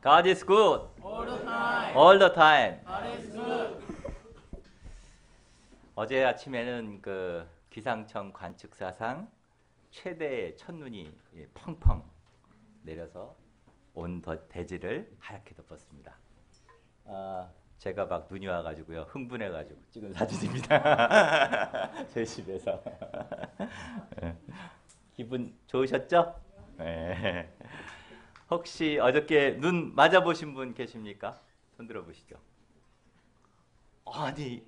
God is good. all the time. All the time. God is good. 어제 아침에는 그 기상청 관측사상 최대의 첫눈이 펑펑 내려서 온 대지를 하얗게 덮었습니다. 제가 막 눈이 와가지고요 흥분해가지고 찍은 사진입니다. 저희 집에서. 기분 좋으셨죠? 네. 혹시 어저께 눈 맞아보신 분 계십니까? 손 들어보시죠. 아니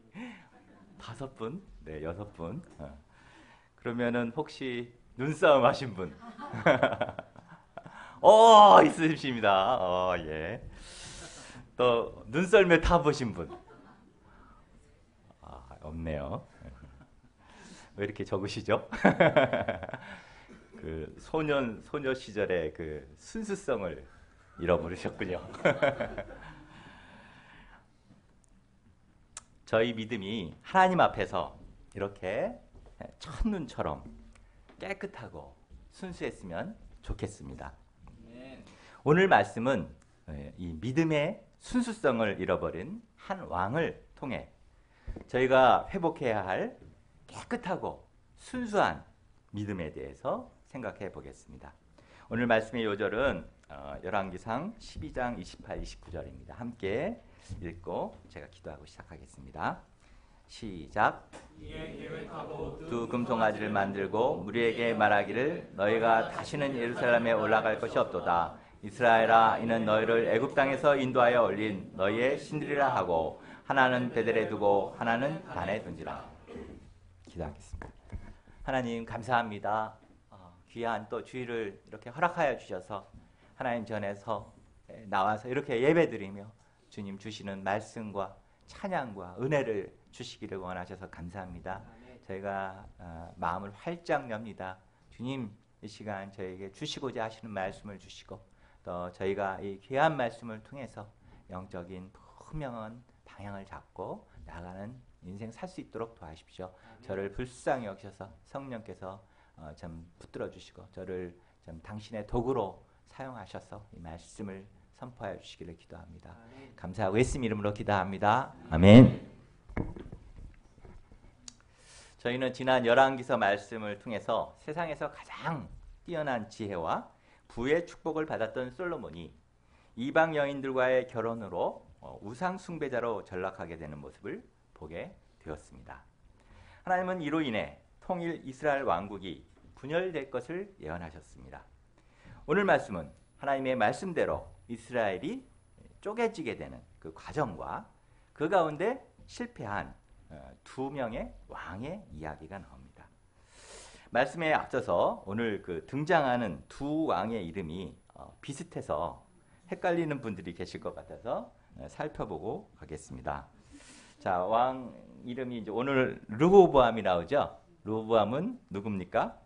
5분? 네 6분. 그러면은 혹시 눈싸움 하신 분? 있으십니다. 예. 또 눈썰매 타보신 분? 없네요. 왜 이렇게 적으시죠? 그 소녀 시절의 그 순수성을 잃어버리셨군요. 저희 믿음이 하나님 앞에서 이렇게 첫눈처럼 깨끗하고 순수했으면 좋겠습니다. 오늘 말씀은 이 믿음의 순수성을 잃어버린 한 왕을 통해 저희가 회복해야 할 깨끗하고 순수한 믿음에 대해서 생각해 보겠습니다. 오늘 말씀의 요절은 열왕기상 12장 28, 29절입니다. 함께 읽고 제가 기도하고 시작하겠습니다. 시작. 두 금송아지를 만들고 무리에게 말하기를 너희가 다시는 예루살렘에 올라갈 것이 없도다. 이스라엘아 이는 너희를 애굽 땅에서 인도하여 올린 너희의 신들이라 하고 하나는 베델에 두고 하나는 단에 둔지라. 기도하겠습니다. 하나님 감사합니다. 귀한 또 주일을 이렇게 허락하여 주셔서 하나님 전에서 나와서 이렇게 예배드리며 주님 주시는 말씀과 찬양과 은혜를 주시기를 원하셔서 감사합니다. 저희가 마음을 활짝 엽니다. 주님 이 시간 저에게 주시고자 하시는 말씀을 주시고 또 저희가 이 귀한 말씀을 통해서 영적인 분명한 방향을 잡고 나아가는 인생 살 수 있도록 도와주십시오. 저를 불쌍히 여기셔서 성령께서 좀 붙들어 주시고 저를 좀 당신의 도구로 사용하셔서 이 말씀을 선포하여 주시기를 기도합니다. 감사하고 예수님 이름으로 기도합니다. 아멘. 저희는 지난 열왕기서 말씀을 통해서 세상에서 가장 뛰어난 지혜와 부의 축복을 받았던 솔로몬이 이방 여인들과의 결혼으로 우상 숭배자로 전락하게 되는 모습을 보게 되었습니다. 하나님은 이로 인해 통일 이스라엘 왕국이 분열될 것을 예언하셨습니다. 오늘 말씀은 하나님의 말씀대로 이스라엘이 쪼개지게 되는 그 과정과 그 가운데 실패한 2명의 왕의 이야기가 나옵니다. 말씀에 앞서서 오늘 그 등장하는 2 왕의 이름이 비슷해서 헷갈리는 분들이 계실 것 같아서 살펴보고 가겠습니다. 자, 왕 이름이 이제 오늘 르호보암이 나오죠. 르호보암은 누굽니까?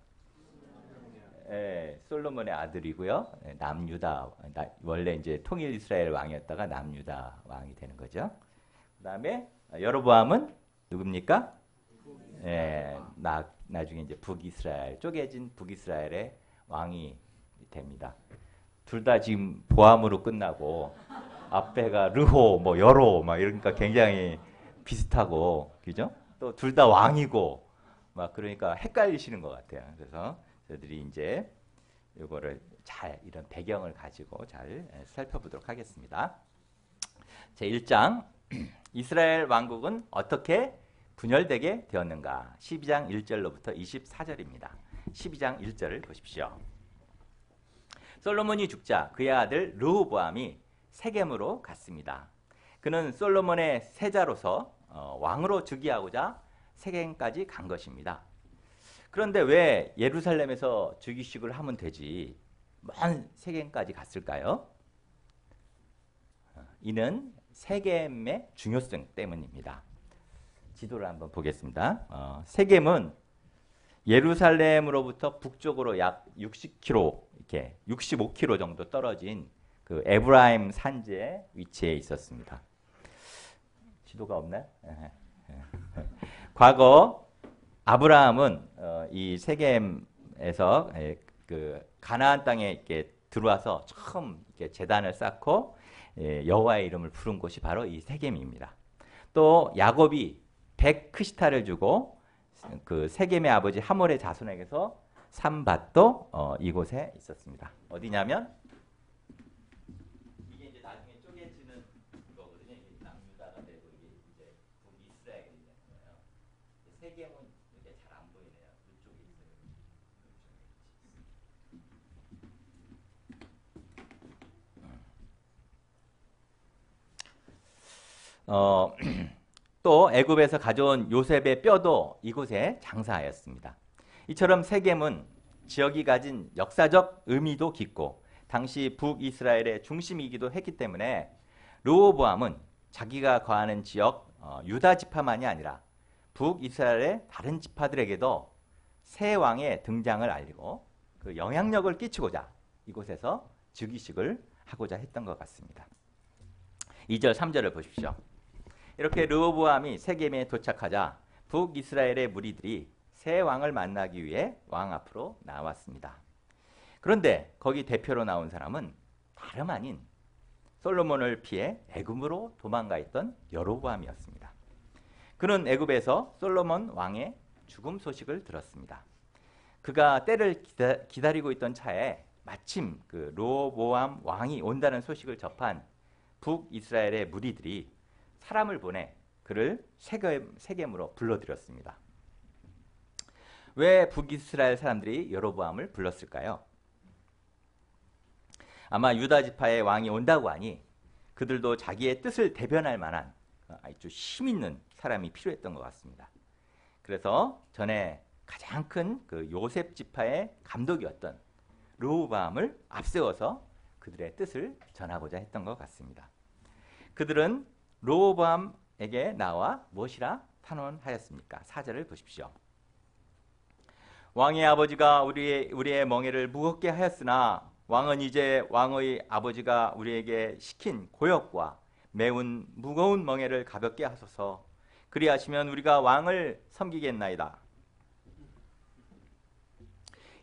솔로몬의 아들이고요. 남유다 원래 이제 통일 이스라엘 왕이었다가 남유다 왕이 되는 거죠. 그다음에 여로보암은 누굽니까? 나중에 이제 북이스라엘 쪼개진 북이스라엘의 왕이 됩니다. 둘 다 지금 보암으로 끝나고 앞에가 르호 뭐 여로 막 이러니까 굉장히 비슷하고 그죠? 또 둘 다 왕이고 막 그러니까 헷갈리시는 것 같아요. 그래서 저희들이 이제 이거를 잘 이런 배경을 가지고 잘 살펴보도록 하겠습니다. 제 1장 이스라엘 왕국은 어떻게 분열되게 되었는가? 12장 1절로부터 24절입니다. 12장 1절을 보십시오. 솔로몬이 죽자 그의 아들 르호보암이 세겜으로 갔습니다. 그는 솔로몬의 세자로서 왕으로 즉위하고자 세겜까지 간 것입니다. 그런데 왜 예루살렘에서 즉위식을 하면 되지 먼 세겜까지 갔을까요? 이는 세겜의 중요성 때문입니다. 지도를 한번 보겠습니다. 세겜은 예루살렘으로부터 북쪽으로 약 60km, 이렇게 65km 정도 떨어진 그 에브라임 산지에 위치해 있었습니다. 지도가 없나요? 과거 아브라함은 이 세겜에서 그 가나안 땅에 이렇게 들어와서 처음 이렇게 제단을 쌓고 여호와의 이름을 부른 곳이 바로 이 세겜입니다. 또 야곱이 100크시타를 주고 그 세겜의 아버지 하몰의 자손에게서 산 밭도 이곳에 있었습니다. 어디냐면 이게 이제 나중에 쪼개지는 거거든요. 이게 남유다가 되고 이게 이제 북이스라엘이 되는 거예요. 세겜은 이게 잘 안 보이네요. 이쪽에 있어요. 또 애굽에서 가져온 요셉의 뼈도 이곳에 장사하였습니다. 이처럼 세겜은 지역이 가진 역사적 의미도 깊고 당시 북이스라엘의 중심이기도 했기 때문에 르호보암은 자기가 거하는 지역 유다 지파만이 아니라 북이스라엘의 다른 지파들에게도 새 왕의 등장을 알리고 그 영향력을 끼치고자 이곳에서 즉위식을 하고자 했던 것 같습니다. 2절 3절을 보십시오. 이렇게 르호보암이 세겜에 도착하자 북이스라엘의 무리들이 새 왕을 만나기 위해 왕 앞으로 나왔습니다. 그런데 거기 대표로 나온 사람은 다름 아닌 솔로몬을 피해 애굽으로 도망가 있던 여로보암이었습니다. 그는 애굽에서 솔로몬 왕의 죽음 소식을 들었습니다. 그가 때를 기다리고 있던 차에 마침 그 르호보암 왕이 온다는 소식을 접한 북이스라엘의 무리들이 사람을 보내 그를 세겜으로 불러들였습니다. 왜 북이스라엘 사람들이 여로보암을 불렀을까요? 아마 유다 지파의 왕이 온다고 하니 그들도 자기의 뜻을 대변할 만한 아주 힘 있는 사람이 필요했던 것 같습니다. 그래서 전에 가장 큰 그 요셉 지파의 감독이었던 르호보암을 앞세워서 그들의 뜻을 전하고자 했던 것 같습니다. 그들은 르호보암에게 나와 무엇이라 탄원하였습니까? 4절을 보십시오. 왕의 아버지가 우리의 멍에를 무겁게 하였으나 왕은 이제 왕의 아버지가 우리에게 시킨 고역과 매운 무거운 멍에를 가볍게 하소서. 그리하시면 우리가 왕을 섬기겠나이다.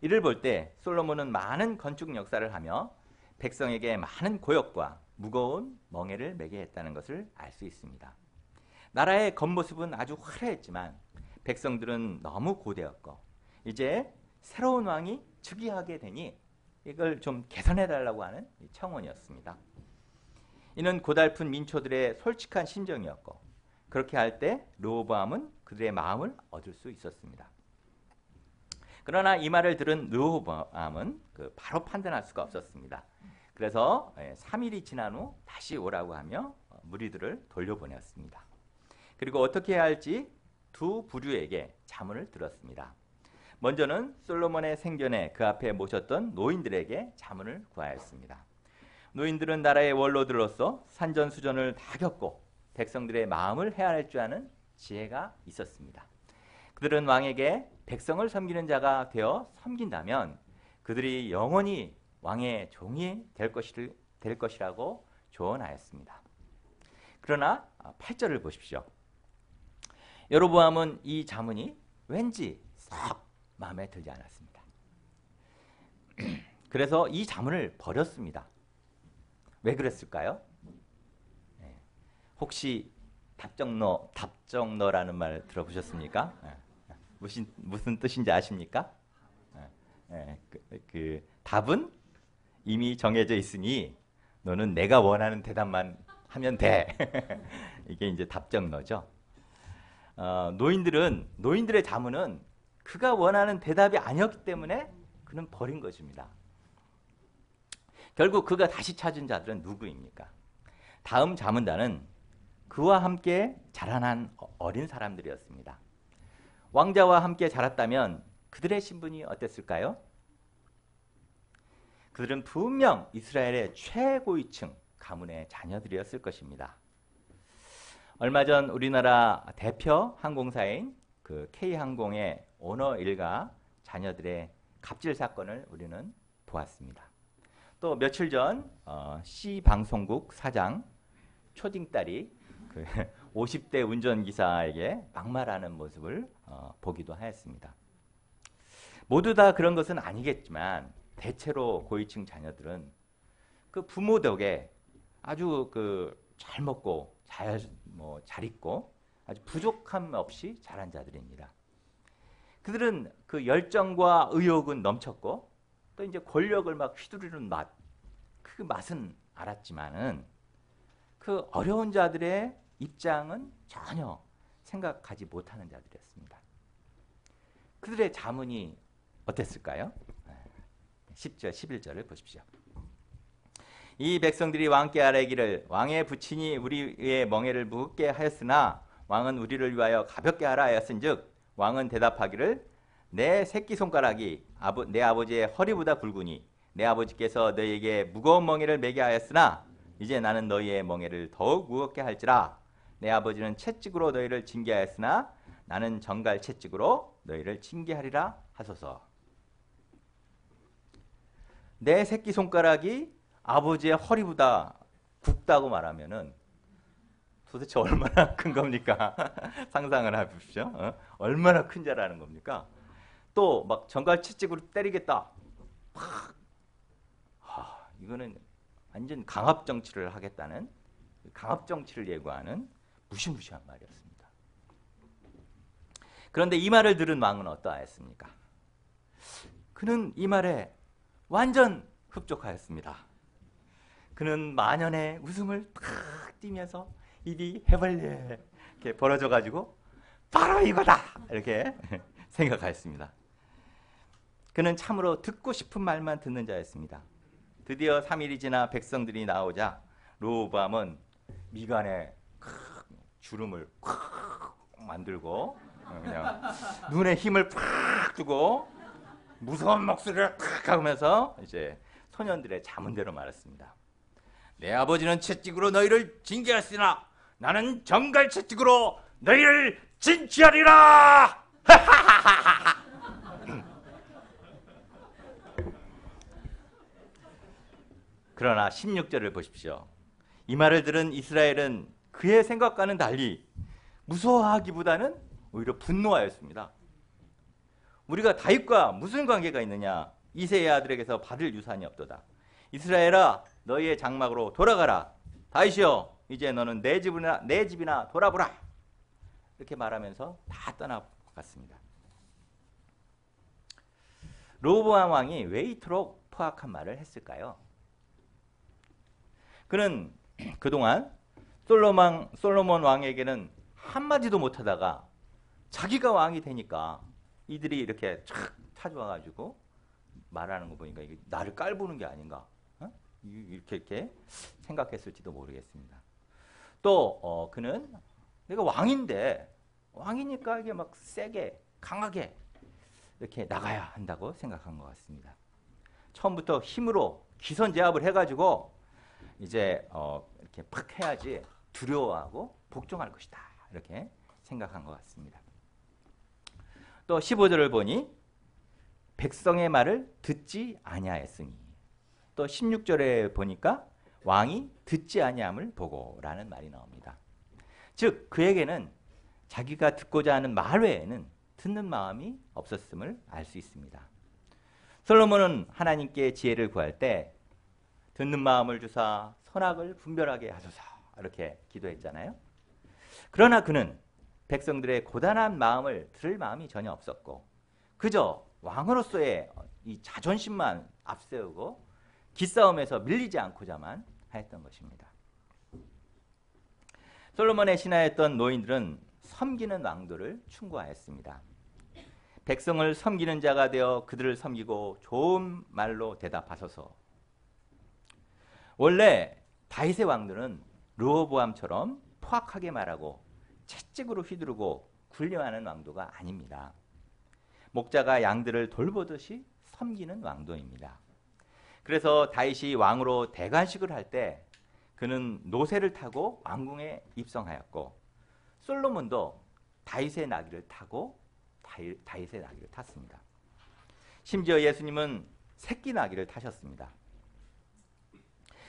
이를 볼 때 솔로몬은 많은 건축 역사를 하며 백성에게 많은 고역과 무거운 멍에를 매게 했다는 것을 알 수 있습니다. 나라의 겉모습은 아주 화려했지만 백성들은 너무 고되었고 이제 새로운 왕이 즉위하게 되니 이걸 좀 개선해달라고 하는 청원이었습니다. 이는 고달픈 민초들의 솔직한 심정이었고 그렇게 할 때 르호보암은 그들의 마음을 얻을 수 있었습니다. 그러나 이 말을 들은 르호보암은 바로 판단할 수가 없었습니다. 그래서 3일이 지난 후 다시 오라고 하며 무리들을 돌려보냈습니다. 그리고 어떻게 해야 할지 두 부류에게 자문을 들었습니다. 먼저는 솔로몬의 생전에 그 앞에 모셨던 노인들에게 자문을 구하였습니다. 노인들은 나라의 원로들로서 산전수전을 다 겪고 백성들의 마음을 헤아릴 줄 아는 지혜가 있었습니다. 그들은 왕에게 백성을 섬기는 자가 되어 섬긴다면 그들이 영원히 왕의 종이 될 것이라고 조언하였습니다. 그러나 8절을 보십시오. 여로보암은 이 자문이 왠지 썩 마음에 들지 않았습니다. 그래서 이 자문을 버렸습니다. 왜 그랬을까요? 혹시 답정너라는 말 들어보셨습니까? 무슨 뜻인지 아십니까? 그 답은 이미 정해져 있으니 너는 내가 원하는 대답만 하면 돼. 이게 이제 답정너죠. 노인들의 자문은 그가 원하는 대답이 아니었기 때문에 그는 버린 것입니다. 결국 그가 다시 찾은 자들은 누구입니까? 다음 자문단은 그와 함께 자라난 어린 사람들이었습니다. 왕자와 함께 자랐다면 그들의 신분이 어땠을까요? 그들은 분명 이스라엘의 최고위층 가문의 자녀들이었을 것입니다. 얼마 전 우리나라 대표 항공사인 그 K항공의 오너 일가 자녀들의 갑질 사건을 우리는 보았습니다. 또 며칠 전 C방송국 사장 초딩딸이 그 50대 운전기사에게 막말하는 모습을 보기도 하였습니다. 모두 다 그런 것은 아니겠지만 대체로 고위층 자녀들은 그 부모 덕에 아주 그 잘 먹고 잘 있고 아주 부족함 없이 자란 자들입니다. 그들은 그 열정과 의욕은 넘쳤고 또 이제 권력을 막 휘두르는 그 맛은 알았지만은 그 어려운 자들의 입장은 전혀 생각하지 못하는 자들이었습니다. 그들의 자문이 어땠을까요? 10절, 11절을 보십시오. 이 백성들이 왕께 아뢰기를 왕의 부친이 우리의 멍에를 무겁게 하였으나 왕은 우리를 위하여 가볍게 하라 하였은즉 왕은 대답하기를 내 새끼손가락이 내 아버지의 허리보다 굵으니 내 아버지께서 너희에게 무거운 멍에를 매게 하였으나 이제 나는 너희의 멍에를 더욱 무겁게 할지라. 내 아버지는 채찍으로 너희를 징계하였으나 나는 정갈 채찍으로 너희를 징계하리라 하소서. 내 새끼손가락이 아버지의 허리보다 굵다고 말하면은 도대체 얼마나 큰 겁니까? 상상을 해보십시오. 얼마나 큰 자라는 겁니까? 또 막 정갈 채찍으로 때리겠다. 이거는 완전 강압 정치를 하겠다는, 강압 정치를 예고하는 무시무시한 말이었습니다. 그런데 이 말을 들은 왕은 어떠하였습니까? 그는 이 말에 완전 흡족하였습니다. 그는 만연의 웃음을 탁 띠면서 입이 해벌레 이렇게 벌어져 가지고 바로 이거다 이렇게 생각하였습니다. 그는 참으로 듣고 싶은 말만 듣는 자였습니다. 드디어 3일이 지나 백성들이 나오자 르호보암은 미간에 주름을 콱 만들고 그냥 눈에 힘을 팍 주고 무서운 목소리를 탁 하면서 이제 소년들의 자문대로 말했습니다. 내 아버지는 채찍으로 너희를 징계했으나 나는 정갈 채찍으로 너희를 징치하리라. 그러나 16절을 보십시오. 이 말을 들은 이스라엘은 그의 생각과는 달리 무서워하기보다는 오히려 분노하였습니다. 우리가 다윗과 무슨 관계가 있느냐? 이새의 아들에게서 받을 유산이 없도다. 이스라엘아 너희의 장막으로 돌아가라. 다윗이여 이제 너는 내 집이나 돌아보라. 이렇게 말하면서 다 떠나갔습니다. 르호보암 왕이 왜 이토록 포악한 말을 했을까요? 그는 그동안 솔로몬 왕에게는 한마디도 못하다가 자기가 왕이 되니까 이들이 이렇게 촥 타져와가지고 말하는 거 보니까 이게 나를 깔보는 게 아닌가, 이렇게 생각했을지도 모르겠습니다. 또 그는 내가 왕인데 왕이니까 이게 막 세게 강하게 이렇게 나가야 한다고 생각한 것 같습니다. 처음부터 힘으로 기선제압을 해가지고 이제 이렇게 팍 해야지 두려워하고 복종할 것이다 이렇게 생각한 것 같습니다. 또 15절을 보니 백성의 말을 듣지 아니하였으니, 또 16절에 보니까 왕이 듣지 아니함을 보고라는 말이 나옵니다. 즉 그에게는 자기가 듣고자 하는 말 외에는 듣는 마음이 없었음을 알 수 있습니다. 솔로몬은 하나님께 지혜를 구할 때 듣는 마음을 주사 선악을 분별하게 하소서 이렇게 기도했잖아요. 그러나 그는 백성들의 고단한 마음을 들을 마음이 전혀 없었고 그저 왕으로서의 이 자존심만 앞세우고 기싸움에서 밀리지 않고자만 했던 것입니다. 솔로몬의 신하였던 노인들은 섬기는 왕도를 충고하였습니다. 백성을 섬기는 자가 되어 그들을 섬기고 좋은 말로 대답하소서. 원래 다윗의 왕들은 르호보암처럼 포악하게 말하고 채찍으로 휘두르고 군림하는 왕도가 아닙니다. 목자가 양들을 돌보듯이 섬기는 왕도입니다. 그래서 다윗이 왕으로 대관식을 할 때 그는 노새를 타고 왕궁에 입성하였고 솔로몬도 다윗의 나귀를 타고 다윗의 나귀를 탔습니다. 심지어 예수님은 새끼 나귀를 타셨습니다.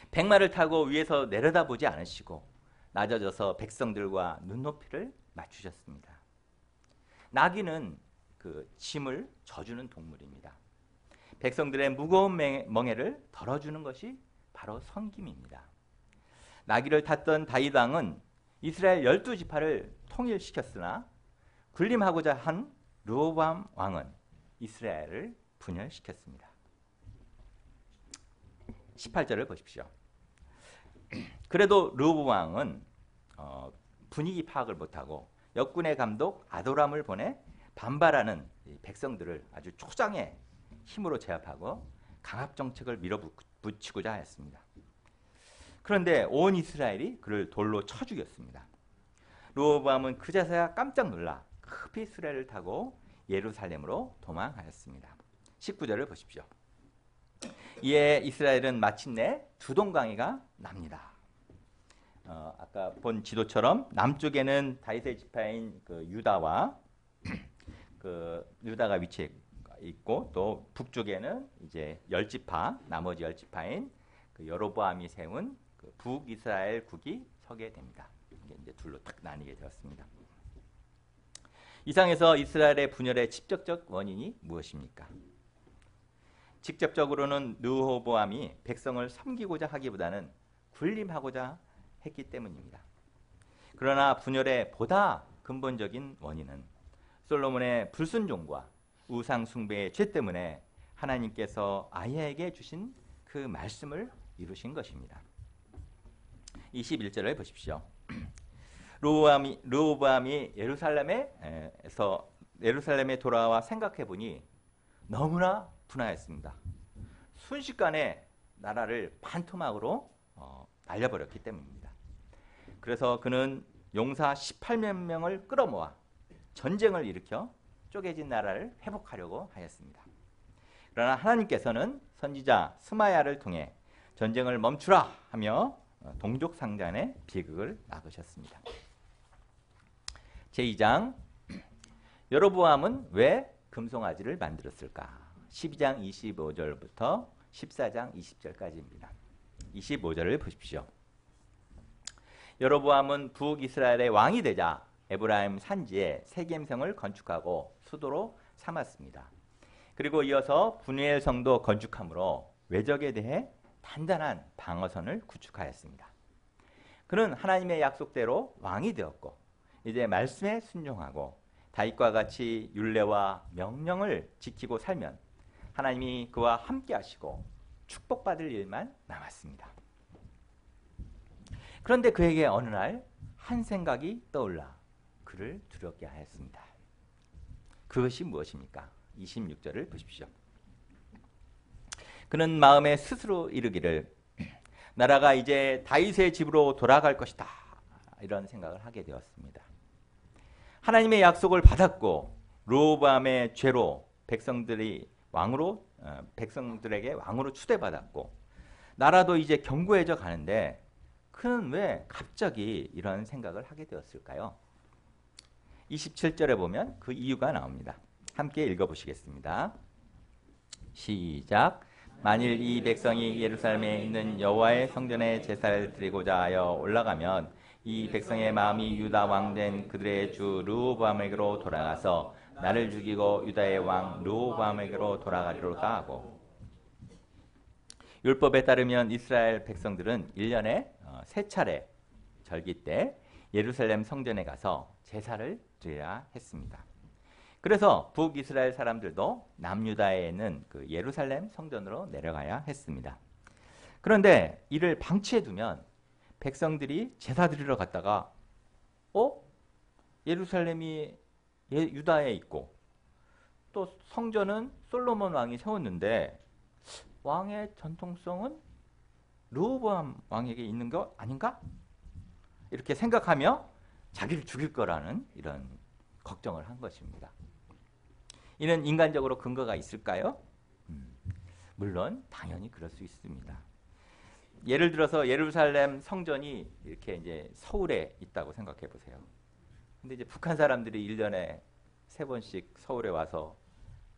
백마를 타고 위에서 내려다보지 않으시고 낮아져서 백성들과 눈높이를 맞추셨습니다. 나귀는 그 짐을 져주는 동물입니다. 백성들의 무거운 멍에를 덜어주는 것이 바로 섬김입니다. 나귀를 탔던 다윗 왕은 이스라엘 12지파를 통일시켰으나 군림하고자 한 르호보암 왕은 이스라엘을 분열시켰습니다. 18절을 보십시오. 그래도 르호보암 왕은 분위기 파악을 못하고 역군의 감독 아도람을 보내 반발하는 백성들을 아주 초장의 힘으로 제압하고 강압정책을 밀어붙이고자 했습니다. 그런데 온 이스라엘이 그를 돌로 쳐 죽였습니다. 르호보암은 그제서야 깜짝 놀라 급히 수레를 타고 예루살렘으로 도망하였습니다. 19절을 보십시오. 이에 이스라엘은 마침내 두동강이가 납니다. 아까 본 지도처럼 남쪽에는 다윗의 지파인 그 유다와 유다가 위치해 있고 또 북쪽에는 이제 10지파 나머지 10지파인 그 여로보암이 세운 그 북이스라엘 국이 서게 됩니다. 이게 이제 둘로 딱 나뉘게 되었습니다. 이상에서 이스라엘의 분열의 직접적 원인이 무엇입니까? 직접적으로는 르호보암이 백성을 섬기고자 하기보다는 군림하고자 했기 때문입니다. 그러나 분열의 보다 근본적인 원인은 솔로몬의 불순종과 우상 숭배의 죄 때문에 하나님께서 아이에게 주신 그 말씀을 이루신 것입니다. 21절을 보십시오. 르호보암이 예루살렘에 돌아와 생각해 보니 너무나 분하였습니다. 순식간에 나라를 반토막으로 날려버렸기 때문입니다. 그래서 그는 용사 18만 명을 끌어모아 전쟁을 일으켜 쪼개진 나라를 회복하려고 하였습니다. 그러나 하나님께서는 선지자 스마야를 통해 전쟁을 멈추라 하며 동족상잔의 비극을 막으셨습니다. 제2장 여로보암은 왜 금송아지를 만들었을까? 12장 25절부터 14장 20절까지입니다. 25절을 보십시오. 여로보암은 북이스라엘의 왕이 되자 에브라임 산지에 세겜성을 건축하고 수도로 삼았습니다. 그리고 이어서 분이엘 성도 건축함으로 외적에 대해 단단한 방어선을 구축하였습니다. 그는 하나님의 약속대로 왕이 되었고 이제 말씀에 순종하고 다윗과 같이 율례와 명령을 지키고 살면 하나님이 그와 함께 하시고 축복받을 일만 남았습니다. 그런데 그에게 어느 날 한 생각이 떠올라 그를 두렵게 하였습니다. 그것이 무엇입니까? 26절을 보십시오. 그는 마음에 스스로 이르기를 나라가 이제 다윗의 집으로 돌아갈 것이다. 이런 생각을 하게 되었습니다. 하나님의 약속을 받았고 르호보암의 죄로 백성들에게 왕으로 추대받았고 나라도 이제 견고해져 가는데 그는 왜 갑자기 이런 생각을 하게 되었을까요? 27절에 보면 그 이유가 나옵니다. 함께 읽어보시겠습니다. 시작. 만일 이 백성이 예루살렘에 있는 여호와의 성전에 제사를 드리고자 하여 올라가면 이 백성의 마음이 유다 왕된 그들의 주 르호보암에게로 돌아가서 나를 죽이고 유다의 왕 르호보암에게로 돌아가리로다 하고 율법에 따르면 이스라엘 백성들은 1년에 3차례 절기 때 예루살렘 성전에 가서 제사를 드려야 했습니다. 그래서 북이스라엘 사람들도 남유다에 있는 그 예루살렘 성전으로 내려가야 했습니다. 그런데 이를 방치해 두면 백성들이 제사 드리러 갔다가 예루살렘이 유다에 있고 또 성전은 솔로몬 왕이 세웠는데 왕의 전통성은 르호보암 왕에게 있는 거 아닌가? 이렇게 생각하며 자기를 죽일 거라는 이런 걱정을 한 것입니다. 이는 인간적으로 근거가 있을까요? 물론 당연히 그럴 수 있습니다. 예를 들어서 예루살렘 성전이 이렇게 이제 서울에 있다고 생각해 보세요. 근데 이제 북한 사람들이 1년에 3번씩 서울에 와서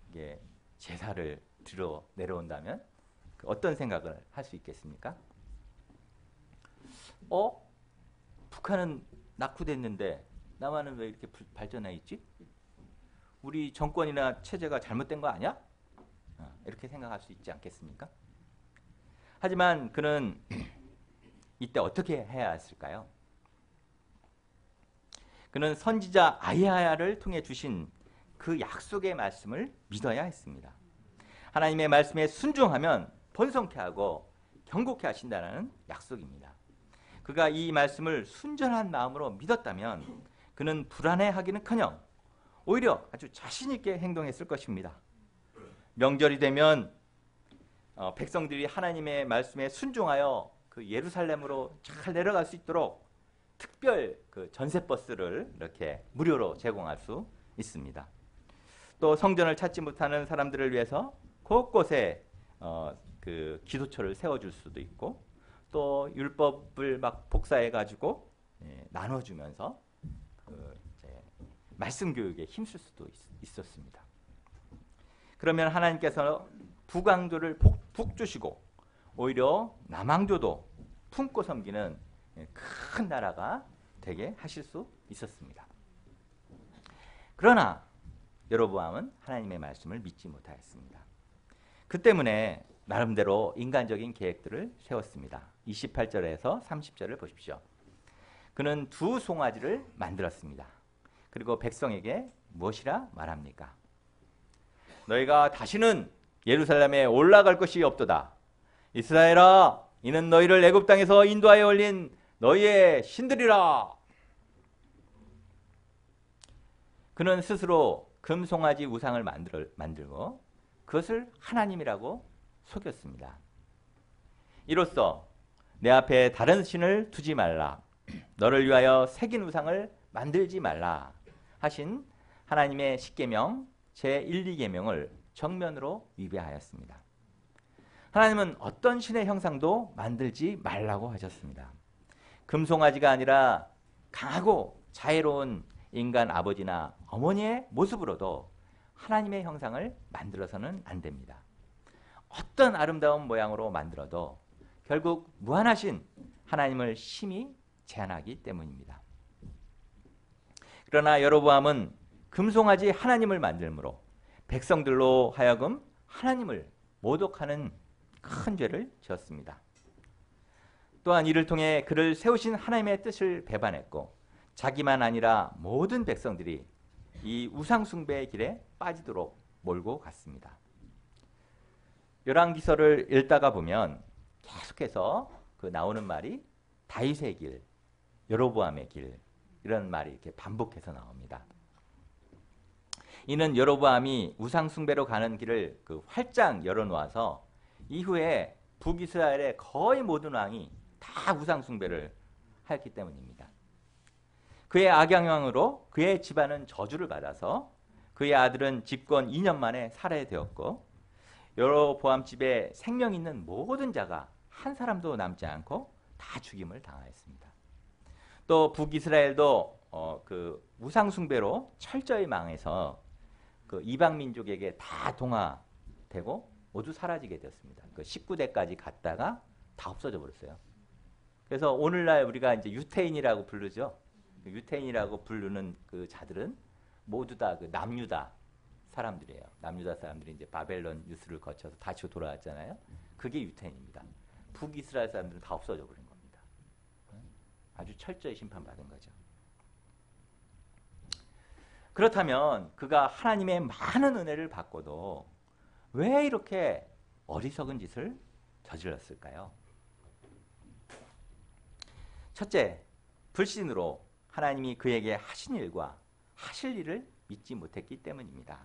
이게 제사를 드려 내려온다면 어떤 생각을 할 수 있겠습니까? 북한은 낙후됐는데 남한은 왜 이렇게 발전해 있지? 우리 정권이나 체제가 잘못된 거 아니야? 이렇게 생각할 수 있지 않겠습니까? 하지만 그는 이때 어떻게 해야 했을까요? 그는 선지자 아이야를 통해 주신 그 약속의 말씀을 믿어야 했습니다. 하나님의 말씀에 순종하면 번성케 하고 경고케 하신다는 약속입니다. 그가 이 말씀을 순전한 마음으로 믿었다면 그는 불안해하기는커녕 오히려 아주 자신 있게 행동했을 것입니다. 명절이 되면 백성들이 하나님의 말씀에 순종하여 그 예루살렘으로 잘 내려갈 수 있도록 특별 그 전세버스를 이렇게 무료로 제공할 수 있습니다. 또 성전을 찾지 못하는 사람들을 위해서 곳곳에 그 기도처를 세워줄 수도 있고, 또 율법을 막 복사해 가지고 나눠주면서 그 이제 말씀 교육에 힘쓸 수도 있었습니다. 그러면 하나님께서 북왕조를 북 주시고 오히려 남왕조도 품고 섬기는 큰 나라가 되게 하실 수 있었습니다. 그러나 여로보암은 하나님의 말씀을 믿지 못하였습니다. 그 때문에 나름대로 인간적인 계획들을 세웠습니다. 28절에서 30절을 보십시오. 그는 두 송아지를 만들었습니다. 그리고 백성에게 무엇이라 말합니까? 너희가 다시는 예루살렘에 올라갈 것이 없도다. 이스라엘아, 이는 너희를 애굽 땅에서 인도하여 올린 너희의 신들이라. 그는 스스로 금송아지 우상을 만들고 그것을 하나님이라고 속였습니다. 이로써 내 앞에 다른 신을 두지 말라, 너를 위하여 새긴 우상을 만들지 말라 하신 하나님의 십계명 제1, 2계명을 정면으로 위배하였습니다. 하나님은 어떤 신의 형상도 만들지 말라고 하셨습니다. 금송아지가 아니라 강하고 자애로운 인간 아버지나 어머니의 모습으로도 하나님의 형상을 만들어서는 안 됩니다. 어떤 아름다운 모양으로 만들어도 결국 무한하신 하나님을 심히 제한하기 때문입니다. 그러나 여로보암은 금송아지 하나님을 만들므로 백성들로 하여금 하나님을 모독하는 큰 죄를 지었습니다. 또한 이를 통해 그를 세우신 하나님의 뜻을 배반했고 자기만 아니라 모든 백성들이 이 우상숭배의 길에 빠지도록 몰고 갔습니다. 열왕기서를 읽다가 보면 계속해서 그 나오는 말이 다윗의 길, 여로보암의 길, 이런 말이 이렇게 반복해서 나옵니다. 이는 여로보암이 우상숭배로 가는 길을 그 활짝 열어놓아서 이후에 북이스라엘의 거의 모든 왕이 다 우상숭배를 했기 때문입니다. 그의 악영향으로 그의 집안은 저주를 받아서 그의 아들은 집권 2년 만에 살해되었고 여로보암 집에 생명 있는 모든 자가 한 사람도 남지 않고 다 죽임을 당하였습니다. 또 북이스라엘도 그 우상숭배로 철저히 망해서 그 이방 민족에게 다 동화되고 모두 사라지게 되었습니다. 그 19대까지 갔다가 다 없어져 버렸어요. 그래서 오늘날 우리가 이제 유태인이라고 부르죠. 그 유태인이라고 부르는 그 자들은 모두 다 그 남유다 사람들이에요. 남유다 사람들이 이제 바벨론 유수를 거쳐서 다시 돌아왔잖아요. 그게 유태인입니다. 북이스라엘 사람들은 다 없어져 버린 겁니다. 아주 철저히 심판받은 거죠. 그렇다면 그가 하나님의 많은 은혜를 받고도 왜 이렇게 어리석은 짓을 저질렀을까요? 첫째, 불신으로 하나님이 그에게 하신 일과 하실 일을 믿지 못했기 때문입니다.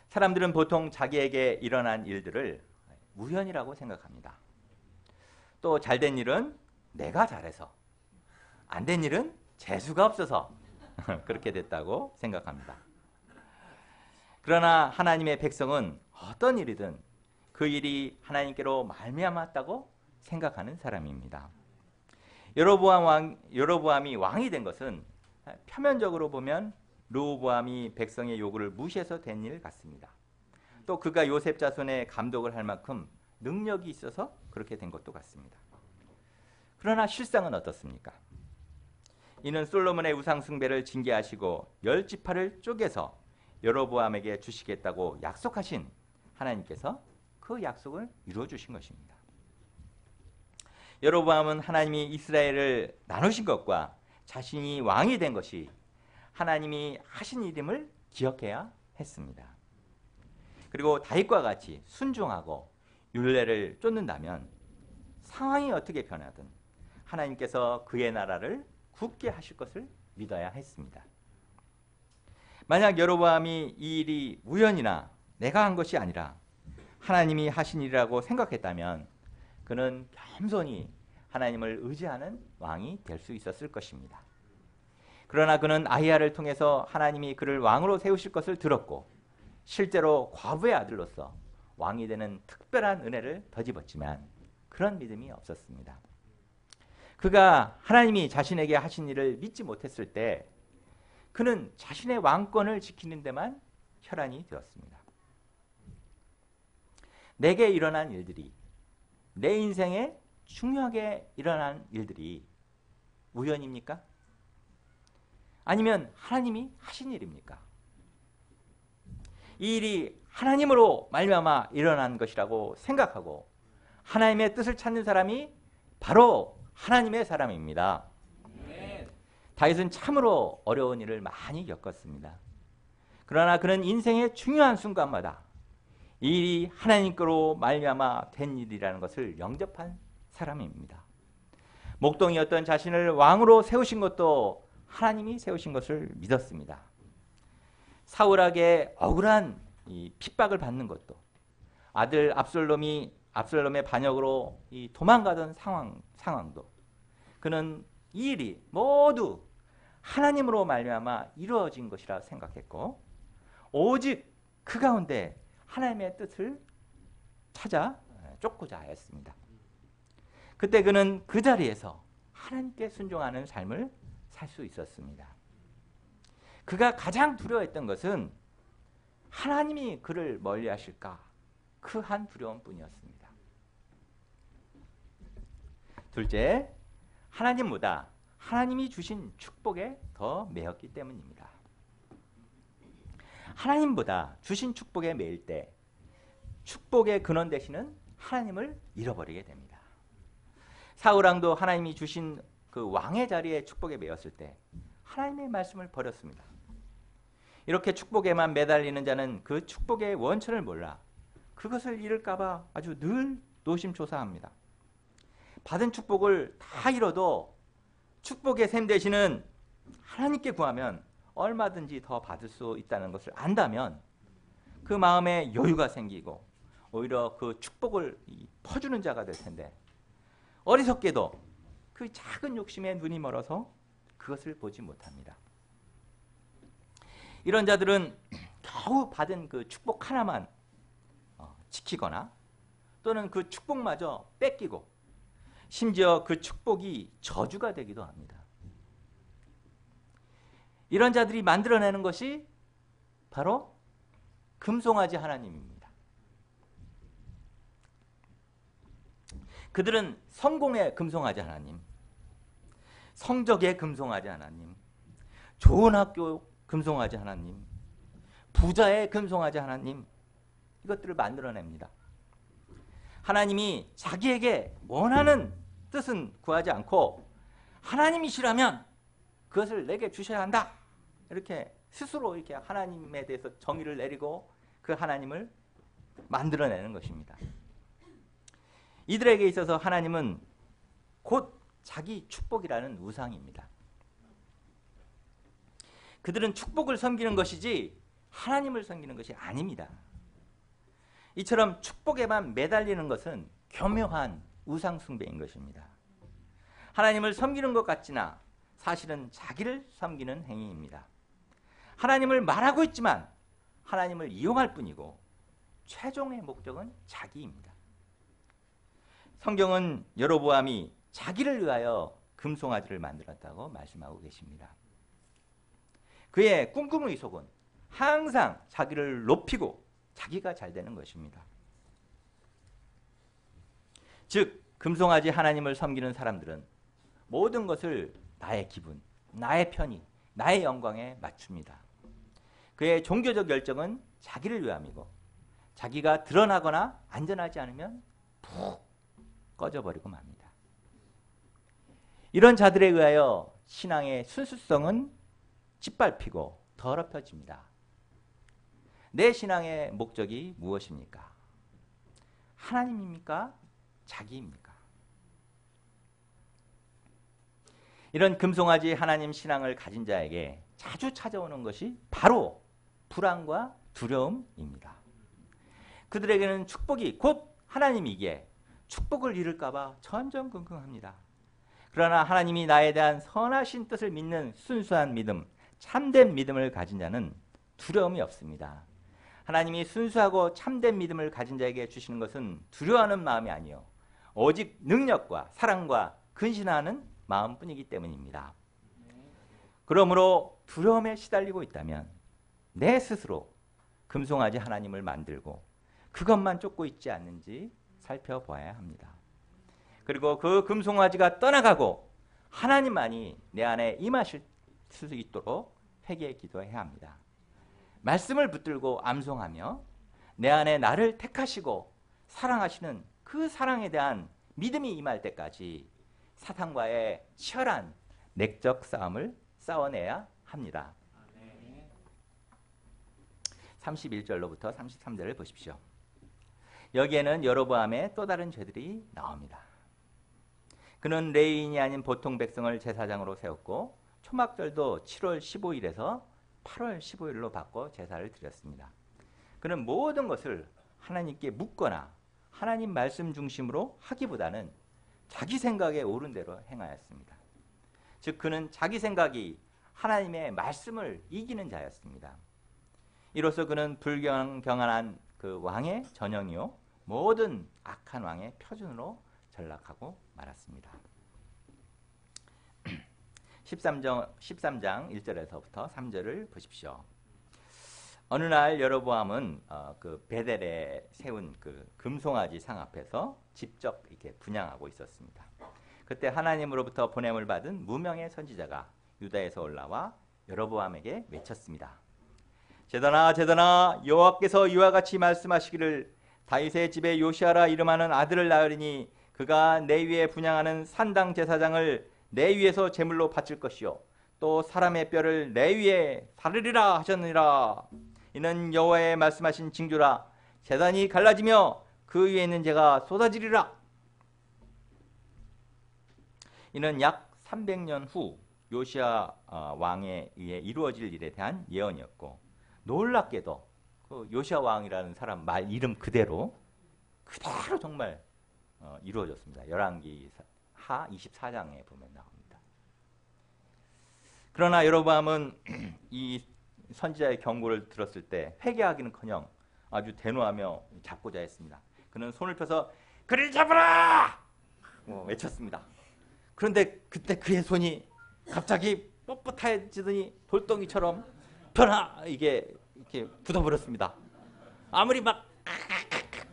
사람들은 보통 자기에게 일어난 일들을 우연이라고 생각합니다. 또 잘된 일은 내가 잘해서, 안 된 일은 재수가 없어서 그렇게 됐다고 생각합니다. 그러나 하나님의 백성은 어떤 일이든 그 일이 하나님께로 말미암았다고 생각하는 사람입니다. 여로보암이 왕이 된 것은 표면적으로 보면 르호보암이 백성의 요구를 무시해서 된 일 같습니다. 또 그가 요셉 자손의 감독을 할 만큼 능력이 있어서 그렇게 된 것도 같습니다. 그러나 실상은 어떻습니까? 이는 솔로몬의 우상 숭배를 징계하시고 10지파를 쪼개서 여로보암에게 주시겠다고 약속하신 하나님께서 그 약속을 이루어 주신 것입니다. 여로보암은 하나님이 이스라엘을 나누신 것과 자신이 왕이 된 것이 하나님이 하신 일임을 기억해야 했습니다. 그리고 다윗과 같이 순종하고 율례를 쫓는다면 상황이 어떻게 변하든 하나님께서 그의 나라를 굳게 하실 것을 믿어야 했습니다. 만약 여로보암이 이 일이 우연이나 내가 한 것이 아니라 하나님이 하신 일이라고 생각했다면 그는 겸손히 하나님을 의지하는 왕이 될 수 있었을 것입니다. 그러나 그는 아히야를 통해서 하나님이 그를 왕으로 세우실 것을 들었고 실제로 과부의 아들로서 왕이 되는 특별한 은혜를 덧입었지만 그런 믿음이 없었습니다. 그가 하나님이 자신에게 하신 일을 믿지 못했을 때 그는 자신의 왕권을 지키는 데만 혈안이 되었습니다. 내게 일어난 일들이, 내 인생에 중요하게 일어난 일들이 우연입니까? 아니면 하나님이 하신 일입니까? 이 일이 하나님으로 말미암아 일어난 것이라고 생각하고 하나님의 뜻을 찾는 사람이 바로 하나님의 사람입니다. 다윗은 참으로 어려운 일을 많이 겪었습니다. 그러나 그는 인생의 중요한 순간마다 이 일이 하나님께로 말미암아 된 일이라는 것을 영접한 사람입니다. 목동이었던 자신을 왕으로 세우신 것도 하나님이 세우신 것을 믿었습니다. 사울에게 억울한 이 핍박을 받는 것도 아들 압살롬의 반역으로 이 도망가던 상황도 그는 이 일이 모두 하나님으로 말미암아 이루어진 것이라 생각했고 오직 그 가운데 하나님의 뜻을 찾아 쫓고자 하였습니다. 그때 그는 그 자리에서 하나님께 순종하는 삶을 살 수 있었습니다. 그가 가장 두려워했던 것은 하나님이 그를 멀리하실까 그 한 두려움뿐이었습니다. 둘째, 하나님보다 하나님이 주신 축복에 더 매였기 때문입니다. 하나님보다 주신 축복에 매일 때 축복의 근원 되시는 하나님을 잃어버리게 됩니다. 사울왕도 하나님이 주신 그 왕의 자리에 축복에 매였을 때 하나님의 말씀을 버렸습니다. 이렇게 축복에만 매달리는 자는 그 축복의 원천을 몰라 그것을 잃을까 봐 아주 늘 노심초사합니다. 받은 축복을 다 잃어도 축복의 샘 되시는 하나님께 구하면 얼마든지 더 받을 수 있다는 것을 안다면 그 마음에 여유가 생기고 오히려 그 축복을 퍼주는 자가 될 텐데 어리석게도 그 작은 욕심에 눈이 멀어서 그것을 보지 못합니다. 이런 자들은 겨우 받은 그 축복 하나만 지키거나 또는 그 축복마저 뺏기고 심지어 그 축복이 저주가 되기도 합니다. 이런 자들이 만들어내는 것이 바로 금송아지 하나님입니다. 그들은 성공의 금송아지 하나님, 성적의 금송아지 하나님, 좋은 학교 금송아지 하나님, 부자의 금송아지 하나님, 이것들을 만들어냅니다. 하나님이 자기에게 원하는 뜻은 구하지 않고 하나님이시라면 그것을 내게 주셔야 한다. 이렇게 스스로 이렇게 하나님에 대해서 정의를 내리고 그 하나님을 만들어내는 것입니다. 이들에게 있어서 하나님은 곧 자기 축복이라는 우상입니다. 그들은 축복을 섬기는 것이지 하나님을 섬기는 것이 아닙니다. 이처럼 축복에만 매달리는 것은 교묘한 우상 숭배인 것입니다. 하나님을 섬기는 것 같지나 사실은 자기를 섬기는 행위입니다. 하나님을 말하고 있지만 하나님을 이용할 뿐이고 최종의 목적은 자기입니다. 성경은 여로보암이 자기를 위하여 금송아지를 만들었다고 말씀하고 계십니다. 그의 꿍꿍의속은 항상 자기를 높이고 자기가 잘 되는 것입니다. 즉 금송아지 하나님을 섬기는 사람들은 모든 것을 나의 기분, 나의 편의, 나의 영광에 맞춥니다. 그의 종교적 열정은 자기를 위함이고 자기가 드러나거나 안전하지 않으면 푹 꺼져버리고 맙니다. 이런 자들에 의하여 신앙의 순수성은 짓밟히고 더럽혀집니다. 내 신앙의 목적이 무엇입니까? 하나님입니까? 자기입니까? 이런 금송아지 하나님 신앙을 가진 자에게 자주 찾아오는 것이 바로 불안과 두려움입니다. 그들에게는 축복이 곧 하나님이기에 축복을 잃을까 봐 전전긍긍합니다. 그러나 하나님이 나에 대한 선하신 뜻을 믿는 순수한 믿음, 참된 믿음을 가진 자는 두려움이 없습니다. 하나님이 순수하고 참된 믿음을 가진 자에게 주시는 것은 두려워하는 마음이 아니요 오직 능력과 사랑과 근신하는 마음뿐이기 때문입니다. 그러므로 두려움에 시달리고 있다면 내 스스로 금송아지 하나님을 만들고 그것만 쫓고 있지 않는지 살펴봐야 합니다. 그리고 그 금송아지가 떠나가고 하나님만이 내 안에 임하실 수 있도록 회개에 기도해야 합니다. 말씀을 붙들고 암송하며 내 안에 나를 택하시고 사랑하시는 그 사랑에 대한 믿음이 임할 때까지 사탄과의 치열한 내적 싸움을 싸워내야 합니다. 31절로부터 33절을 보십시오. 여기에는 여로보암의 또 다른 죄들이 나옵니다. 그는 레위인이 아닌 보통 백성을 제사장으로 세웠고 초막절도 7월 15일에서 8월 15일로 바꿔 제사를 드렸습니다. 그는 모든 것을 하나님께 묻거나 하나님 말씀 중심으로 하기보다는 자기 생각에 옳은 대로 행하였습니다. 즉 그는 자기 생각이 하나님의 말씀을 이기는 자였습니다. 이로써 그는 불경한한 그 왕의 전형이요 모든 악한 왕의 표준으로 전락하고 말았습니다. 13장 1절에서부터 3절을 보십시오. 어느 날 여로보암은 그 베델에 세운 그 금송아지 상 앞에서 직접 이렇게 분향하고 있었습니다. 그때 하나님으로부터 보냄을 받은 무명의 선지자가 유다에서 올라와 여로보암에게 외쳤습니다. 제단아 제단아 여호와께서 이와 같이 말씀하시기를 다윗의 집에 요시아라 이름하는 아들을 낳으리니 그가 내 위에 분향하는 산당 제사장을 내 위에서 제물로 바칠 것이요 또 사람의 뼈를 내 위에 바르리라 하셨느니라. 이는 여호와의 말씀하신 징조라. 제단이 갈라지며 그 위에 있는 재가 쏟아지리라. 이는 약 300년 후 요시아 왕에 의해 이루어질 일에 대한 예언이었고 놀랍게도 그 요시아 왕이라는 사람 말 이름 그대로 정말 이루어졌습니다. 열왕기 하 24장에 보면 나옵니다. 그러나 여로보암은 이 선지자의 경고를 들었을 때 회개하기는커녕 아주 대노하며 잡고자 했습니다. 그는 손을 펴서 그를 잡으라! 외쳤습니다. 그런데 그때 그의 손이 갑자기 뻣뻣해지더니 돌덩이처럼 이게 이렇게 굳어버렸습니다. 아무리 막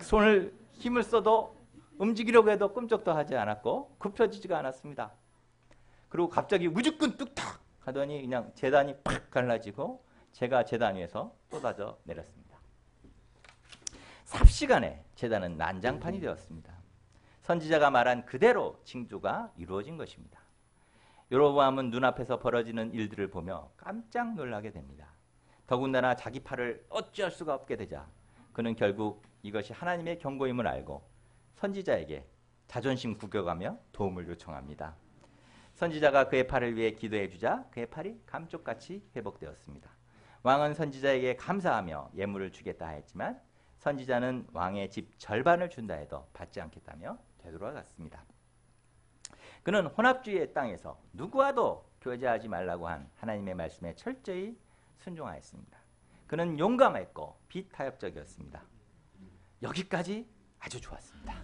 손을 힘을 써도 움직이려고 해도 끔찍도 하지 않았고 굽혀지지가 않았습니다. 그리고 갑자기 무조건 뚝딱 하더니 그냥 제단이 팍 갈라지고 제가 제단 위에서 쏟아져 내렸습니다. 삽시간에 제단은 난장판이 되었습니다. 선지자가 말한 그대로 징조가 이루어진 것입니다. 여로보암은 눈앞에서 벌어지는 일들을 보며 깜짝 놀라게 됩니다. 더군다나 자기 팔을 어찌할 수가 없게 되자 그는 결국 이것이 하나님의 경고임을 알고 선지자에게 자존심 구겨가며 도움을 요청합니다. 선지자가 그의 팔을 위해 기도해 주자 그의 팔이 감쪽같이 회복되었습니다. 왕은 선지자에게 감사하며 예물을 주겠다 했지만 선지자는 왕의 집 절반을 준다 해도 받지 않겠다며 되돌아갔습니다. 그는 혼합주의의 땅에서 누구와도 교제하지 말라고 한 하나님의 말씀에 철저히 순종하였습니다. 그는 용감했고 비타협적이었습니다. 여기까지 아주 좋았습니다.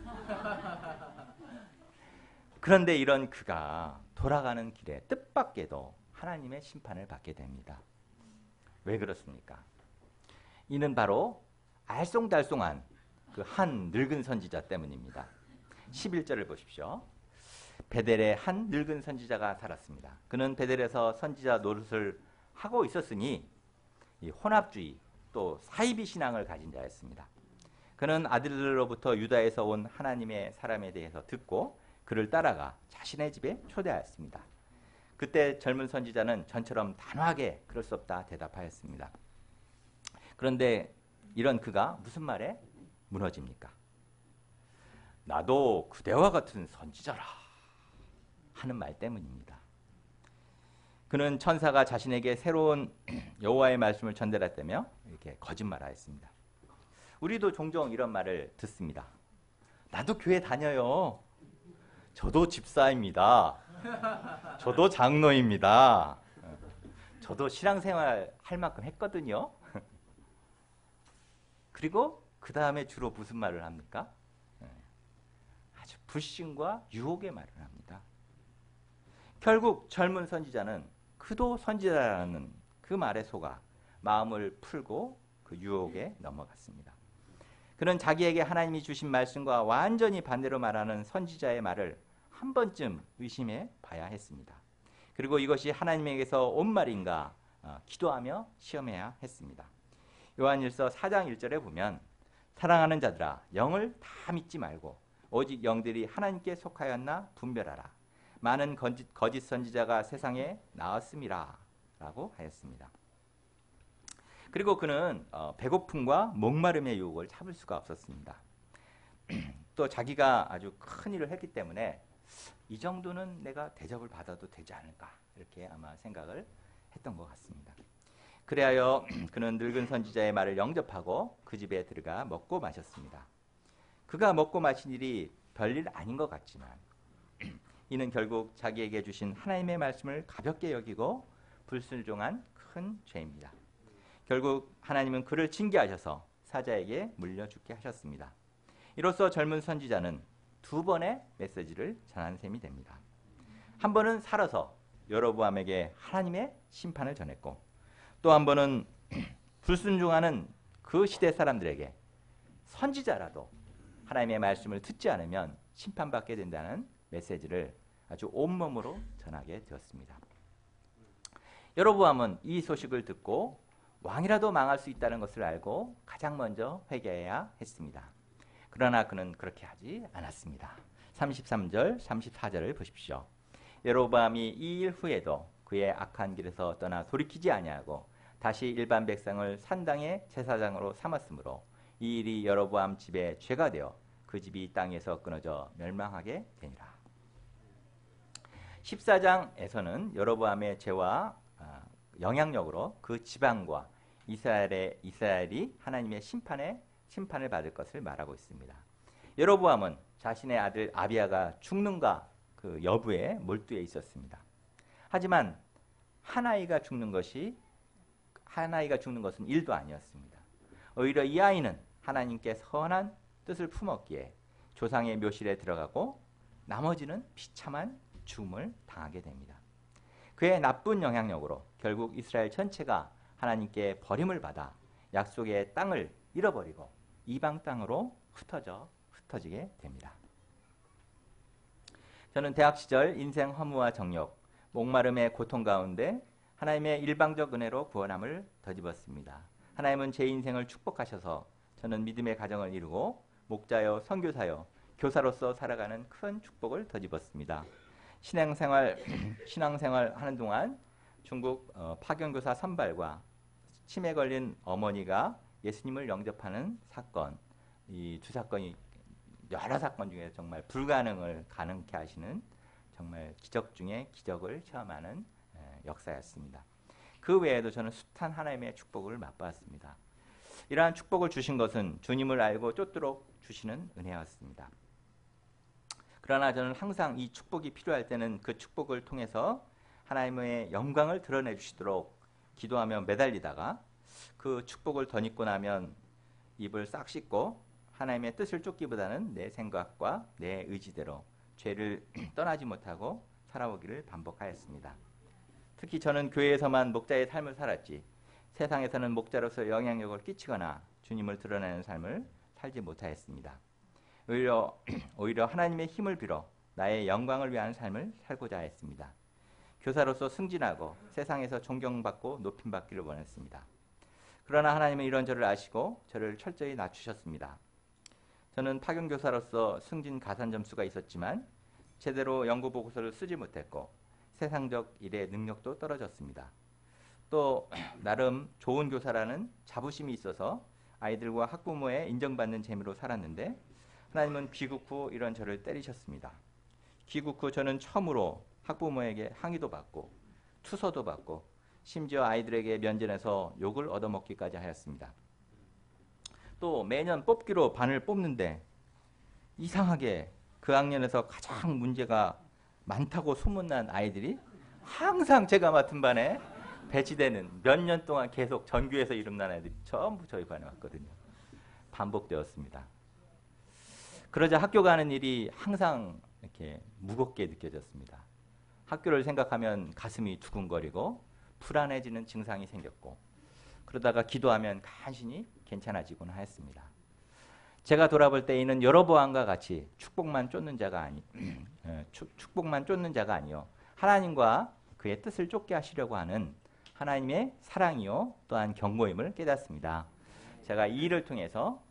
그런데 이런 그가 돌아가는 길에 뜻밖에도 하나님의 심판을 받게 됩니다. 왜 그렇습니까? 이는 바로 알쏭달쏭한 그 한 늙은 선지자 때문입니다. 11절을 보십시오. 베델에 한 늙은 선지자가 살았습니다. 그는 베델에서 선지자 노릇을 하고 있었으니 이 혼합주의 또 사이비 신앙을 가진 자였습니다. 그는 아들들로부터 유다에서 온 하나님의 사람에 대해서 듣고 그를 따라가 자신의 집에 초대하였습니다. 그때 젊은 선지자는 전처럼 단호하게 그럴 수 없다 대답하였습니다. 그런데 이런 그가 무슨 말에 무너집니까? 나도 그대와 같은 선지자라 하는 말 때문입니다. 그는 천사가 자신에게 새로운 여호와의 말씀을 전달했다며 이렇게 거짓말하였습니다. 우리도 종종 이런 말을 듣습니다. 나도 교회 다녀요. 저도 집사입니다. 저도 장로입니다. 저도 신앙생활 할 만큼 했거든요. 그리고 그 다음에 주로 무슨 말을 합니까? 아주 불신과 유혹의 말을 합니다. 결국 젊은 선지자는 그도 선지자라는 그 말에 속아 마음을 풀고 그 유혹에 넘어갔습니다. 그는 자기에게 하나님이 주신 말씀과 완전히 반대로 말하는 선지자의 말을 한 번쯤 의심해 봐야 했습니다. 그리고 이것이 하나님에게서 온 말인가 기도하며 시험해야 했습니다. 요한일서 4장 1절에 보면 사랑하는 자들아 영을 다 믿지 말고 오직 영들이 하나님께 속하였나 분별하라. 많은 거짓 선지자가 세상에 나왔음이라 라고 하였습니다. 그리고 그는 배고픔과 목마름의 유혹을 참을 수가 없었습니다. 또 자기가 아주 큰 일을 했기 때문에 이 정도는 내가 대접을 받아도 되지 않을까 이렇게 아마 생각을 했던 것 같습니다. 그리하여 그는 늙은 선지자의 말을 영접하고 그 집에 들어가 먹고 마셨습니다. 그가 먹고 마신 일이 별일 아닌 것 같지만 이는 결국 자기에게 주신 하나님의 말씀을 가볍게 여기고 불순종한 큰 죄입니다. 결국 하나님은 그를 징계하셔서 사자에게 물려 죽게 하셨습니다. 이로써 젊은 선지자는 두 번의 메시지를 전한 셈이 됩니다. 한 번은 살아서 여로보암에게 하나님의 심판을 전했고 또 한 번은 불순종하는 그 시대 사람들에게 선지자라도 하나님의 말씀을 듣지 않으면 심판받게 된다는 메시지를 아주 온몸으로 전하게 되었습니다. 여로보암은 이 소식을 듣고 왕이라도 망할 수 있다는 것을 알고 가장 먼저 회개해야 했습니다. 그러나 그는 그렇게 하지 않았습니다. 33절, 34절을 보십시오. 여로보암이 이 일 후에도 그의 악한 길에서 떠나 돌이키지 아니하고 다시 일반 백성을 산당의 제사장으로 삼았으므로 이 일이 여로보암 집에 죄가 되어 그 집이 땅에서 끊어져 멸망하게 되니라. 14장에서는 여로보암의 죄와 영향력으로 그 지방과 이스라엘이 하나님의 심판을 받을 것을 말하고 있습니다. 여로보암은 자신의 아들 아비야가 죽는가 그 여부에 몰두해 있었습니다. 하지만 한 아이가 죽는 것은 일도 아니었습니다. 오히려 이 아이는 하나님께 선한 뜻을 품었기에 조상의 묘실에 들어가고 나머지는 비참한 죽음을 당하게 됩니다. 그의 나쁜 영향력으로 결국 이스라엘 전체가 하나님께 버림을 받아 약속의 땅을 잃어버리고 이방 땅으로 흩어지게 됩니다. 저는 대학 시절 인생 허무와 정욕, 목마름의 고통 가운데 하나님의 일방적 은혜로 구원함을 덧입었습니다. 하나님은 제 인생을 축복하셔서 저는 믿음의 가정을 이루고 목자요, 선교사요, 교사로서 살아가는 큰 축복을 덧입었습니다. 신앙생활 하는 동안 중국 파견교사 선발과 치매 걸린 어머니가 예수님을 영접하는 사건, 이 두 사건이 여러 사건 중에 정말 불가능을 가능케 하시는 정말 기적 중에 기적을 체험하는 역사였습니다. 그 외에도 저는 숱한 하나님의 축복을 맛보았습니다. 이러한 축복을 주신 것은 주님을 알고 쫓도록 주시는 은혜였습니다. 그러나 저는 항상 이 축복이 필요할 때는 그 축복을 통해서 하나님의 영광을 드러내 주시도록 기도하며 매달리다가 그 축복을 덧입고 나면 입을 싹 씻고 하나님의 뜻을 쫓기보다는 내 생각과 내 의지대로 죄를 떠나지 못하고 살아오기를 반복하였습니다. 특히 저는 교회에서만 목자의 삶을 살았지 세상에서는 목자로서 영향력을 끼치거나 주님을 드러내는 삶을 살지 못하였습니다. 오히려 하나님의 힘을 빌어 나의 영광을 위한 삶을 살고자 했습니다. 교사로서 승진하고 세상에서 존경받고 높임받기를 원했습니다. 그러나 하나님은 이런 저를 아시고 저를 철저히 낮추셨습니다. 저는 파견교사로서 승진 가산 점수가 있었지만 제대로 연구 보고서를 쓰지 못했고 세상적 일의 능력도 떨어졌습니다. 또 나름 좋은 교사라는 자부심이 있어서 아이들과 학부모의 인정받는 재미로 살았는데 하나님은 귀국 후 이런 저를 때리셨습니다. 귀국 후 저는 처음으로 학부모에게 항의도 받고 투서도 받고 심지어 아이들에게 면전에서 욕을 얻어먹기까지 하였습니다. 또 매년 뽑기로 반을 뽑는데 이상하게 그 학년에서 가장 문제가 많다고 소문난 아이들이 항상 제가 맡은 반에 배치되는 몇 년 동안 계속 전교에서 이름난 아이들이 전부 저희 반에 왔거든요. 반복되었습니다. 그러자 학교 가는 일이 항상 이렇게 무겁게 느껴졌습니다. 학교를 생각하면 가슴이 두근거리고 불안해지는 증상이 생겼고 그러다가 기도하면 간신히 괜찮아지곤 하였습니다. 제가 돌아볼 때 이는 여로보암과 같이 축복만 쫓는 자가 아니요 하나님과 그의 뜻을 쫓게 하시려고 하는 하나님의 사랑이요 또한 경고임을 깨닫습니다. 제가 이 일을 통해서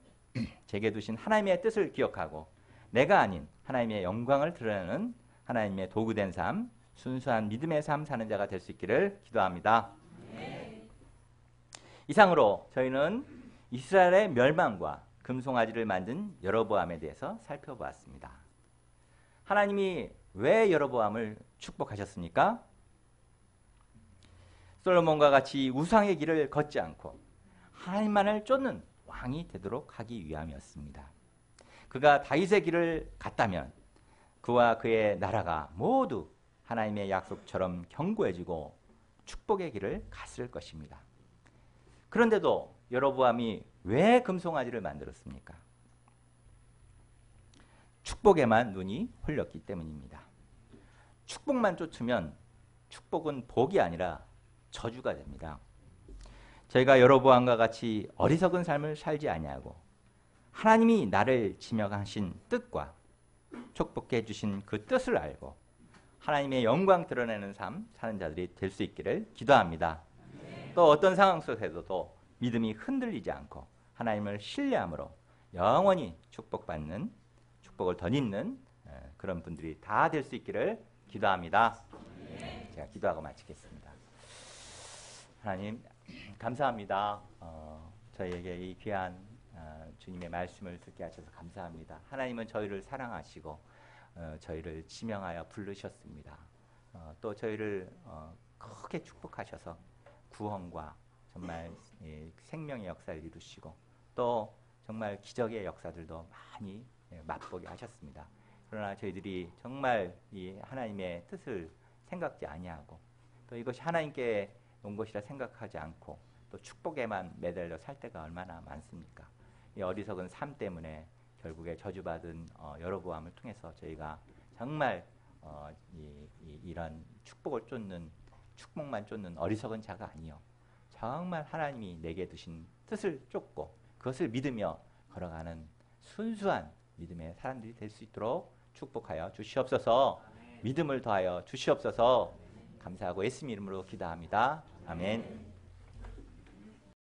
제게 두신 하나님의 뜻을 기억하고 내가 아닌 하나님의 영광을 드러내는 하나님의 도구된 삶, 순수한 믿음의 삶 사는 자가 될 수 있기를 기도합니다. 이상으로 저희는 이스라엘의 멸망과 금송아지를 만든 여로보암에 대해서 살펴보았습니다. 하나님이 왜 여로보암을 축복하셨습니까? 솔로몬과 같이 우상의 길을 걷지 않고 하나님만을 쫓는 왕이 되도록 하기 위함이었습니다. 그가 다윗의 길을 갔다면 그와 그의 나라가 모두 하나님의 약속처럼 견고해지고 축복의 길을 갔을 것입니다. 그런데도 여로보암이 왜 금송아지를 만들었습니까? 축복에만 눈이 홀렸기 때문입니다. 축복만 쫓으면 축복은 복이 아니라 저주가 됩니다. 저희가 여로보암과 같이 어리석은 삶을 살지 아니하고 하나님이 나를 지명하신 뜻과 축복해 주신 그 뜻을 알고 하나님의 영광 드러내는 삶 사는 자들이 될 수 있기를 기도합니다. 또 어떤 상황 속에서도 믿음이 흔들리지 않고 하나님을 신뢰함으로 영원히 축복받는 축복을 덧입는 그런 분들이 다 될 수 있기를 기도합니다. 제가 기도하고 마치겠습니다. 하나님 감사합니다. 저희에게 이 귀한 주님의 말씀을 듣게 하셔서 감사합니다. 하나님은 저희를 사랑하시고 저희를 지명하여 부르셨습니다. 또 저희를 크게 축복하셔서 구원과 정말 생명의 역사를 이루시고 또 정말 기적의 역사들도 많이 맛보게 하셨습니다. 그러나 저희들이 정말 이 하나님의 뜻을 생각지 아니하고 또 이것이 하나님께 온 것이라 생각하지 않고 또 축복에만 매달려 살 때가 얼마나 많습니까? 이 어리석은 삶 때문에 결국에 저주받은 여로보암을 통해서 저희가 정말 이런 축복만 쫓는 어리석은 자가 아니요 정말 하나님이 내게 두신 뜻을 쫓고 그것을 믿으며 걸어가는 순수한 믿음의 사람들이 될 수 있도록 축복하여 주시옵소서. 믿음을 더하여 주시옵소서. 감사하고 예수님 이름으로 기도합니다. 아멘.